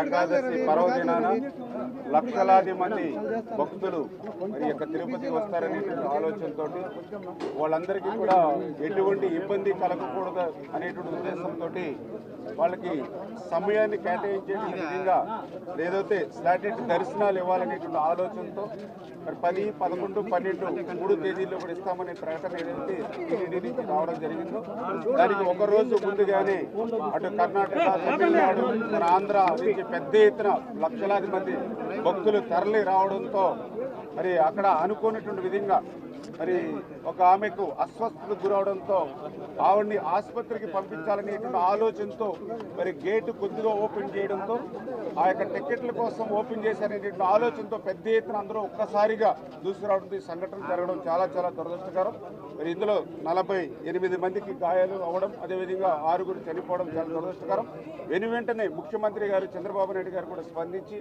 ఏకాదశి పర్వదినాన లక్షలాది మంది భక్తులు మరి యొక్క తిరుపతికి వస్తారనే ఆలోచనతో వాళ్ళందరికీ కూడా ఎటువంటి ఇబ్బంది కలగకూడదు అనేటువంటి ఉద్దేశంతో వాళ్ళకి సమయాన్ని కేటాయించే విధంగా ఏదైతే స్లాటెడ్ దర్శనాలు ఇవ్వాలనేటువంటి ఆలోచనతో మరి 10, 11, 12 3 తేదీల్లో కూడా ఇస్తామనే ప్రకటన ఏదైతే టీటీడీ నుంచి రావడం జరిగిందో దానికి ఒక రోజు ముందుగానే అటు కర్ణాటక, తమిళనాడు, మన ఆంధ్ర నుంచి పెద్ద ఎత్తున లక్షలాది మంది భక్తులు తరలి రావడంతో మరి అక్కడ అనుకోనటువంటి విధంగా మరి ఒక ఆమెకు అస్వస్థతకు గురవడంతో ఆవిడ్ని ఆసుపత్రికి పంపించాలనేటువంటి ఆలోచనతో మరి గేటు కొద్దిగా ఓపెన్ చేయడంతో ఆ యొక్క టికెట్ల కోసం ఓపెన్ చేశారనేటువంటి ఆలోచనతో పెద్ద ఎత్తున అందరూ ఒక్కసారిగా దూసుకురావడంతో ఈ సంఘటన జరగడం చాలా చాలా దురదృష్టకరం. మరి ఇందులో 48 మందికి గాయాలు అవ్వడం, అదేవిధంగా 6 చనిపోవడం చాలా దురదృష్టకరం. వెనువెంటనే ముఖ్యమంత్రి గారు చంద్రబాబు నాయుడు గారు కూడా స్పందించి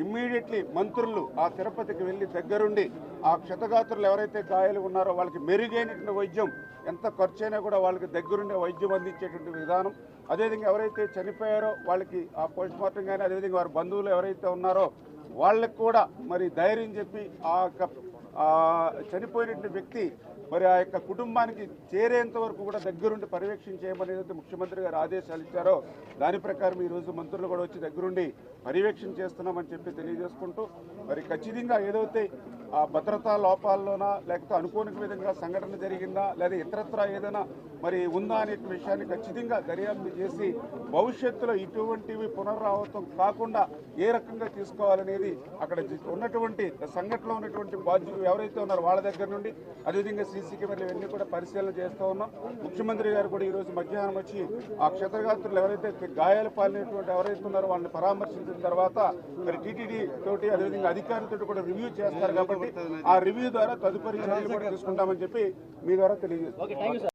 ఇమ్మీడియట్లీ మంత్రులు ఆ తిరుపతికి వెళ్లి దగ్గరుండి ఆ క్షతగాత్రులు ఎవరైతే గాయాలు ఉన్నారో వాళ్ళకి మెరుగైనటువంటి వైద్యం, ఎంత ఖర్చైనా కూడా వాళ్ళకి దగ్గరుండే వైద్యం అందించేటువంటి విధానం, అదేవిధంగా ఎవరైతే చనిపోయారో వాళ్ళకి ఆ పోస్ట్ మార్టం కానీ, అదేవిధంగా వారి బంధువులు ఎవరైతే ఉన్నారో వాళ్ళకి కూడా మరి ధైర్యం చెప్పి ఆ చనిపోయినటువంటి వ్యక్తి మరి ఆ యొక్క కుటుంబానికి చేరేంత వరకు కూడా దగ్గరుండి పర్యవేక్షణ చేయమని ఏదైతే ముఖ్యమంత్రి గారు ఆదేశాలు ఇచ్చారో దాని ప్రకారం ఈరోజు మంత్రులు కూడా వచ్చి దగ్గరుండి పర్యవేక్షణ చేస్తున్నామని చెప్పి తెలియజేసుకుంటూ మరి ఖచ్చితంగా ఏదైతే ఆ భద్రతా లోపాల్లోనా లేకపోతే అనుకోని విధంగా సంఘటన జరిగిందా లేదా ఇతరత్ర ఏదైనా మరి ఉందా అనే విషయాన్ని ఖచ్చితంగా దర్యాప్తు చేసి భవిష్యత్తులో ఇటువంటివి పునరావృతం కాకుండా ఏ రకంగా తీసుకోవాలనేది అక్కడ ఉన్నటువంటి సంఘటనలో ఉన్నటువంటి బాధ్యులు ఎవరైతే ఉన్నారో వాళ్ళ దగ్గర నుండి, అదేవిధంగా సీసీ కెమెరాలు ఇవన్నీ కూడా పరిశీలన చేస్తూ ఉన్నాం. ముఖ్యమంత్రి గారు కూడా ఈరోజు మధ్యాహ్నం వచ్చి ఆ క్షతగాత్రులు ఎవరైతే గాయాలు పాలినటువంటి ఎవరైతే ఉన్నారో వాళ్ళని పరామర్శించిన తర్వాత మరి టీటీడీ తోటి అదేవిధంగా అధికారులతో కూడా రివ్యూ చేస్తారు కాబట్టి ఆ రివ్యూ ద్వారా తదుపరి చర్యలు కూడా తీసుకుంటామని చెప్పి మీ ద్వారా తెలియజేస్తాం.